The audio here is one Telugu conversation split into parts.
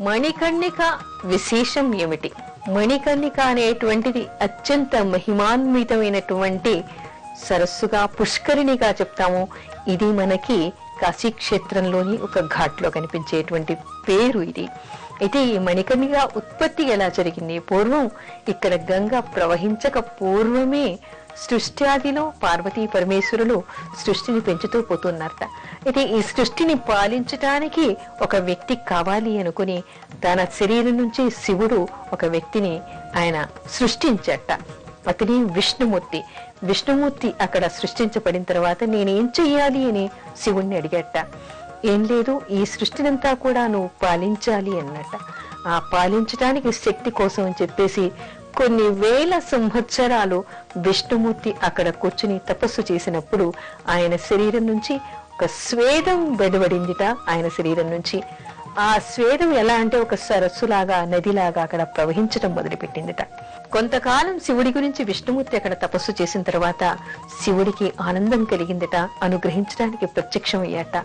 మణికర్ణిక విశేషం ఏమిటి? మణికర్ణిక అనేటువంటిది అత్యంత మహిమాన్వితమైనటువంటి సరస్సుగా, పుష్కరిణిగా చెప్తాము. ఇది మనకి కాశీక్షేత్రంలోని ఒక ఘాట్లో కనిపించేటువంటి పేరు ఇది. అయితే ఈ మణికర్ణిక ఉత్పత్తి ఎలా జరిగింది? పూర్వం ఇక్కడ గంగ ప్రవహించక పూర్వమే సృష్ట్యాదిలో పార్వతీ పరమేశ్వరులు సృష్టిని పెంచుతూ పోతున్నారట. అయితే ఈ సృష్టిని పాలించటానికి ఒక వ్యక్తి కావాలి అనుకుని తన శరీరం నుంచి శివుడు ఒక వ్యక్తిని ఆయన సృష్టించట. అతని విష్ణుమూర్తి. విష్ణుమూర్తి అక్కడ సృష్టించబడిన తర్వాత నేనేం చెయ్యాలి అని శివుణ్ణి అడిగట. ఏం లేదు, ఈ సృష్టినంతా కూడా నువ్వు పాలించాలి అన్నట. ఆ పాలించడానికి శక్తి కోసం అని చెప్పేసి కొన్ని వేల సంవత్సరాలు విష్ణుమూర్తి అక్కడ కూర్చుని తపస్సు చేసినప్పుడు ఆయన శరీరం నుంచి ఒక స్వేదం వెలువడిందిట. ఆయన శరీరం నుంచి ఆ స్వేదం ఎలా అంటే ఒక సరస్సులాగా, నదిలాగా అక్కడ ప్రవహించడం మొదలుపెట్టిందిట. కొంతకాలం శివుడి గురించి విష్ణుమూర్తి అక్కడ తపస్సు చేసిన తర్వాత శివుడికి ఆనందం కలిగిందట. అనుగ్రహించడానికి ప్రత్యక్షం అయ్యాట.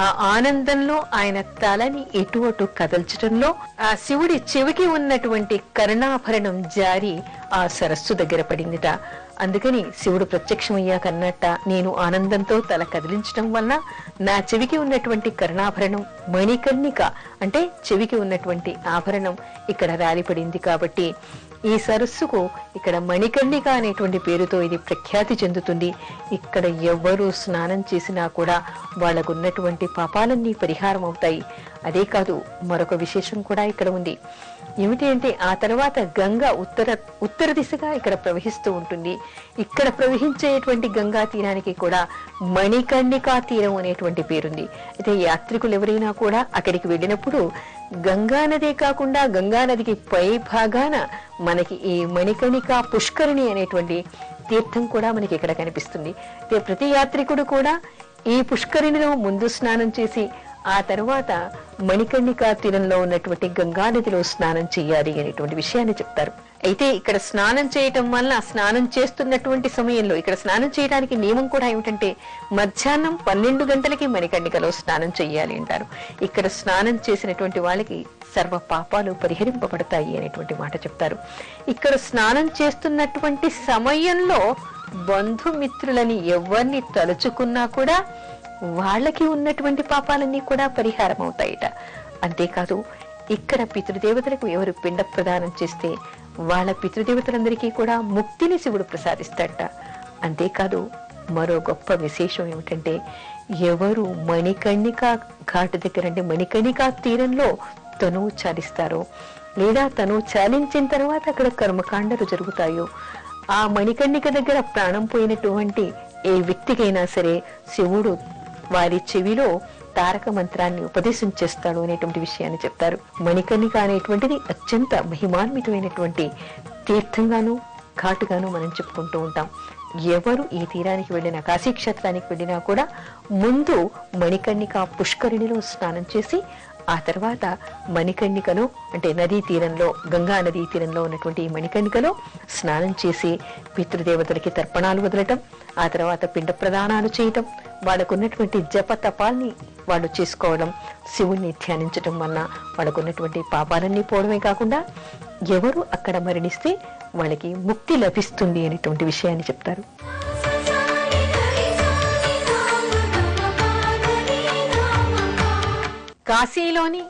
ఆ ఆనందంలో ఆయన తలని ఎటు అటు కదల్చడంలో ఆ శివుడి చెవికి ఉన్నటువంటి కర్ణాభరణం జారి ఆ సరస్సు దగ్గర పడిందిట. అందుకని శివుడు ప్రత్యక్షమయ్యాక అన్నట్ట, నేను ఆనందంతో తల కదిలించడం వల్ల నా చెవికి ఉన్నటువంటి కర్ణాభరణం మణికర్ణిక అంటే చెవికి ఉన్నటువంటి ఆభరణం ఇక్కడ రాలిపడింది. కాబట్టి ఈ సరస్సుకు ఇక్కడ మణికర్ణిక అనేటువంటి పేరుతో ఇది ప్రఖ్యాతి చెందుతుంది. ఇక్కడ ఎవ్వరూ స్నానం చేసినా కూడా వాళ్ళకు ఉన్నటువంటి పాపాలన్నీ పరిహారం అవుతాయి. అదే కాదు, మరొక విశేషం కూడా ఇక్కడ ఉంది. ఏమిటి అంటే ఆ తర్వాత గంగ ఉత్తర దిశగా ఇక్కడ ప్రవహిస్తూ ఉంటుంది. ఇక్కడ ప్రవహించేటువంటి గంగా తీరానికి కూడా మణికర్ణికా తీరం అనేటువంటి పేరుంది. అయితే యాత్రికులు ఎవరైనా కూడా అక్కడికి వెళ్ళినప్పుడు గంగా నదే కాకుండా గంగా నదికి పై భాగాన మనకి ఈ మణికర్ణిక పుష్కరిణి అనేటువంటి తీర్థం కూడా మనకి ఇక్కడ కనిపిస్తుంది. అయితే ప్రతి యాత్రికుడు కూడా ఈ పుష్కరిణిలో ముందు స్నానం చేసి ఆ తర్వాత మణికర్ణికా తీరంలో ఉన్నటువంటి గంగా నదిలో స్నానం చేయాలి అనేటువంటి విషయాన్ని చెప్తారు. అయితే ఇక్కడ స్నానం చేయటం వల్ల స్నానం చేస్తున్నటువంటి సమయంలో ఇక్కడ స్నానం చేయడానికి నియమం కూడా ఏమిటంటే మధ్యాహ్నం 12 గంటలకి మణికర్ణికలో స్నానం చెయ్యాలి అంటారు. ఇక్కడ స్నానం చేసినటువంటి వాళ్ళకి సర్వ పాపాలు పరిహరింపబడతాయి అనేటువంటి మాట చెప్తారు. ఇక్కడ స్నానం చేస్తున్నటువంటి సమయంలో బంధుమిత్రులని ఎవరిని తలుచుకున్నా కూడా వాళ్ళకి ఉన్నటువంటి పాపాలన్నీ కూడా పరిహారం అవుతాయిట. అంతేకాదు, ఇక్కడ పితృదేవతలకు ఎవరు పిండ ప్రదానం చేస్తే వాళ్ళ పితృదేవతలందరికీ కూడా ముక్తిని శివుడు ప్రసాదిస్తాడట. అంతేకాదు, మరో గొప్ప విశేషం ఏమిటంటే ఎవరు మణికర్ణికా ఘాటు దగ్గర అంటే మణికర్ణికా తీరంలో తనువు చాలిస్తారో లేదా తనువు చాలించిన తర్వాత అక్కడ కర్మకాండలు జరుగుతాయో ఆ మణికర్ణిక దగ్గర ప్రాణం పోయినటువంటి ఏ వ్యక్తికైనా సరే శివుడు వారి చెవిలో తారక మంత్రాన్ని ఉపదేశం చేస్తాడు అనేటువంటి విషయాన్ని చెప్తారు. మణికర్ణిక అనేటువంటిది అత్యంత మహిమాన్వితమైనటువంటి తీర్థంగాను ఘాటుగాను మనం చెప్పుకుంటూ ఉంటాం. ఎవరు ఈ తీరానికి వెళ్ళినా, కాశీక్షేత్రానికి వెళ్ళినా కూడా ముందు మణికర్ణిక పుష్కరిణిలో స్నానం చేసి ఆ తర్వాత మణికర్ణికలో అంటే నదీ తీరంలో, గంగా నదీ తీరంలో ఉన్నటువంటి మణికర్ణికలో స్నానం చేసి పితృదేవతలకి తర్పణాలు వదలటం, ఆ తర్వాత పిండ ప్రదానాలు చేయటం, వాళ్ళకు ఉన్నటువంటి జప తపాల్ని వాళ్ళు చేసుకోవడం, శివుణ్ణి ధ్యానించటం వల్ల వాళ్ళకు ఉన్నటువంటి పాపాలన్నీ పోవడమే కాకుండా ఎవరు అక్కడ మరణిస్తే వాళ్ళకి ముక్తి లభిస్తుంది అనేటువంటి విషయాన్ని చెప్తారు. కాశీలోని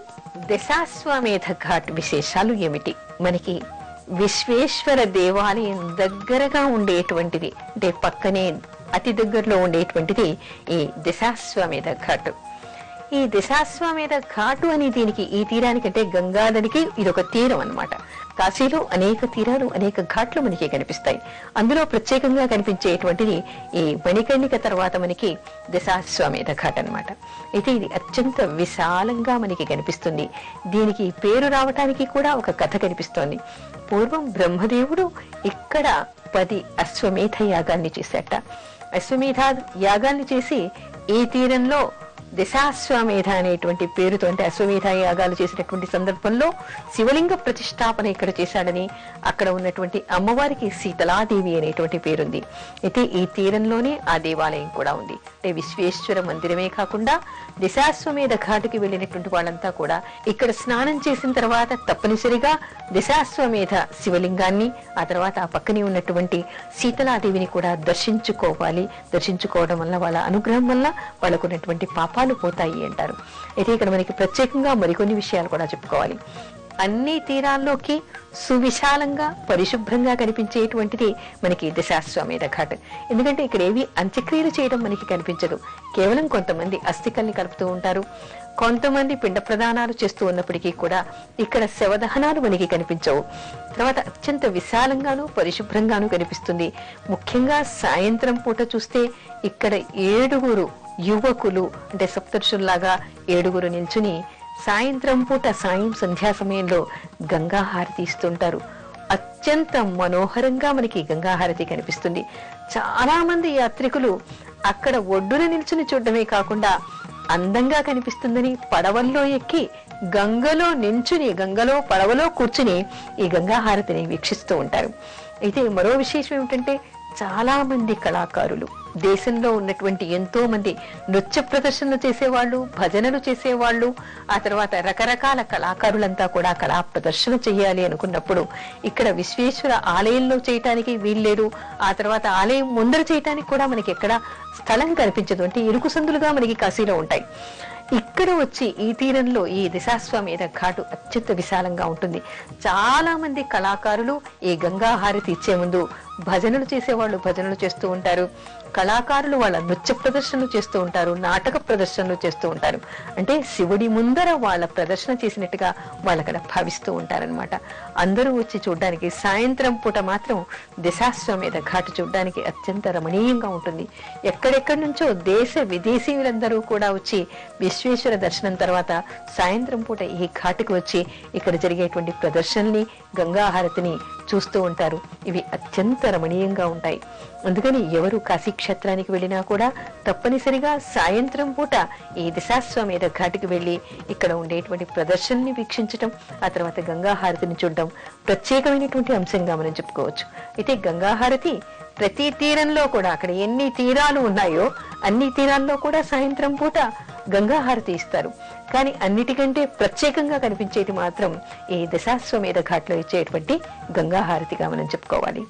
దశాశ్వమేధ ఘాట్ విశేషాలు ఏమిటి? మనకి విశ్వేశ్వర దేవాలయం దగ్గరగా ఉండేటువంటిది అంటే పక్కనే అతి దగ్గరలో ఉండేటువంటిది ఈ దశాశ్వమేధ ఘాటు. ఈ దశాశ్వమేధ ఘాటు అని దీనికి ఈ తీరానికి అంటే గంగానదికి ఇది ఒక తీరం అన్నమాట. కాశీలో అనేక తీరాలు, అనేక ఘాట్లు మనకి కనిపిస్తాయి. అందులో ప్రత్యేకంగా కనిపించేటువంటిది ఈ మణికర్ణిక తర్వాత మనకి దశాశ్వమేధ ఘాట్ అన్నమాట. అయితే ఇది అత్యంత విశాలంగా మనకి కనిపిస్తుంది. దీనికి పేరు రావటానికి కూడా ఒక కథ కనిపిస్తోంది. పూర్వం బ్రహ్మదేవుడు ఇక్కడ 10 అశ్వమేధ యాగాల్ని చేశాట. అశ్వమేధ యాగాల్ని చేసి ఈ తీరంలో దశాశ్వమేధ అనేటువంటి పేరుతో, అంటే అశ్వమేధ యాగాలు చేసినటువంటి సందర్భంలో శివలింగ ప్రతిష్టాపన ఇక్కడ చేశాడని అక్కడ ఉన్నటువంటి అమ్మవారికి శీతలాదేవి అనేటువంటి పేరుంది. అయితే ఈ తీరంలోనే ఆ దేవాలయం కూడా ఉంది. అంటే విశ్వేశ్వర మందిరమే కాకుండా దశాశ్వమేధ ఘాటుకి వెళ్ళినటువంటి వాళ్ళంతా కూడా ఇక్కడ స్నానం చేసిన తర్వాత తప్పనిసరిగా దశాశ్వమేధ శివలింగాన్ని, ఆ తర్వాత ఆ పక్కనే ఉన్నటువంటి శీతలాదేవిని కూడా దర్శించుకోవాలి. దర్శించుకోవడం వల్ల, వాళ్ళ అనుగ్రహం వల్ల వాళ్ళకు ఉన్నటువంటి పాపాలు పోతాయి అంటారు. అయితే ఇక్కడ మనకి ప్రత్యేకంగా మరికొన్ని విషయాలు కూడా చెప్పుకోవాలి. అన్ని తీరాల్లోకి సువిశాలంగా పరిశుభ్రంగా కనిపించేటువంటిది మనకి దశాశ్వమేధ ఘాట్. ఎందుకంటే ఇక్కడ ఏవి అంత్యక్రియలు చేయడం మనకి కనిపించదు. కేవలం కొంతమంది అస్థికల్ని కలుపుతూ ఉంటారు, కొంతమంది పిండ ప్రదానాలు చేస్తూ ఉన్నప్పటికీ కూడా ఇక్కడ శవదహనాలు మనకి కనిపించవు. తర్వాత అత్యంత విశాలంగాను పరిశుభ్రంగాను కనిపిస్తుంది. ముఖ్యంగా సాయంత్రం పూట చూస్తే ఇక్కడ 7 యువకులు, అంటే సప్తర్షుల్లాగా 7 నిల్చుని సాయంత్రం పూట సంధ్యా సమయంలో గంగాహారతి ఇస్తుంటారు. అత్యంత మనోహరంగా మనకి గంగాహారతి కనిపిస్తుంది. చాలా మంది యాత్రికులు అక్కడ ఒడ్డున నిల్చుని చూడడమే కాకుండా అందంగా కనిపిస్తుందని పడవల్లో ఎక్కి గంగలో నించుని, గంగలో పడవలో కూర్చుని ఈ గంగాహారతిని వీక్షిస్తూ ఉంటారు. అయితే మరో విశేషం ఏమిటంటే చాలా మంది కళాకారులు, దేశంలో ఉన్నటువంటి ఎంతో మంది నృత్య ప్రదర్శనలు చేసేవాళ్ళు, భజనలు చేసేవాళ్ళు, ఆ తర్వాత రకరకాల కళాకారులంతా కూడా కళా ప్రదర్శన చేయాలి అనుకున్నప్పుడు ఇక్కడ విశ్వేశ్వర ఆలయంలో చేయటానికి వీల్లేదు. ఆ తర్వాత ఆలయం ముందర చేయటానికి కూడా మనకి ఎక్కడ స్థలం కనిపించదు. అంటే ఇరుకు సందులుగా మనకి కాశీలో ఉంటాయి. ఇక్కడ వచ్చి ఈ తీరంలో ఈ దశాశ్వమేధ ఘాటు అత్యంత విశాలంగా ఉంటుంది. చాలా మంది కళాకారులు ఈ గంగా హారతి ఇచ్చే ముందు భజనలు చేసేవాళ్ళు భజనలు చేస్తూ ఉంటారు, కళాకారులు వాళ్ళ నృత్య ప్రదర్శనలు చేస్తూ ఉంటారు, నాటక ప్రదర్శనలు చేస్తూ ఉంటారు. అంటే శివుడి ముందర వాళ్ళ ప్రదర్శన చేసినట్టుగా వాళ్ళక్కడ భావిస్తూ ఉంటారనమాట. అందరూ వచ్చి చూడ్డానికి, సాయంత్రం పూట మాత్రం దశాశ్వమేధ ఘాటు చూడ్డానికి అత్యంత రమణీయంగా ఉంటుంది. ఎక్కడెక్కడి నుంచో దేశ విదేశీయులందరూ కూడా వచ్చి విశ్వేశ్వర దర్శనం తర్వాత సాయంత్రం పూట ఈ ఘాటుకు వచ్చి ఇక్కడ జరిగేటువంటి ప్రదర్శనని, గంగాహారతిని చూస్తూ ఉంటారు. ఇవి అత్యంత రమణీయంగా ఉంటాయి. అందుకని ఎవరు కాశీ క్షేత్రానికి వెళ్ళినా కూడా తప్పనిసరిగా సాయంత్రం పూట ఈ దశాశ్వమేధ ఘాటుకి వెళ్ళి ఇక్కడ ఉండేటువంటి ప్రదర్శనని వీక్షించటం, ఆ తర్వాత గంగాహారతిని చూడడం ప్రత్యేకమైనటువంటి అంశంగా మనం చెప్పుకోవచ్చు. అయితే గంగాహారతి ప్రతి తీరంలో కూడా, అక్కడ ఎన్ని తీరాలు ఉన్నాయో అన్ని తీరాల్లో కూడా సాయంత్రం పూట గంగాహారతి ఇస్తారు. కానీ అన్నిటికంటే ప్రత్యేకంగా కనిపించేది మాత్రం ఈ దశాశ్వమేధ ఘాట్లో ఇచ్చేటువంటి గంగాహారతిగా మనం చెప్పుకోవాలి.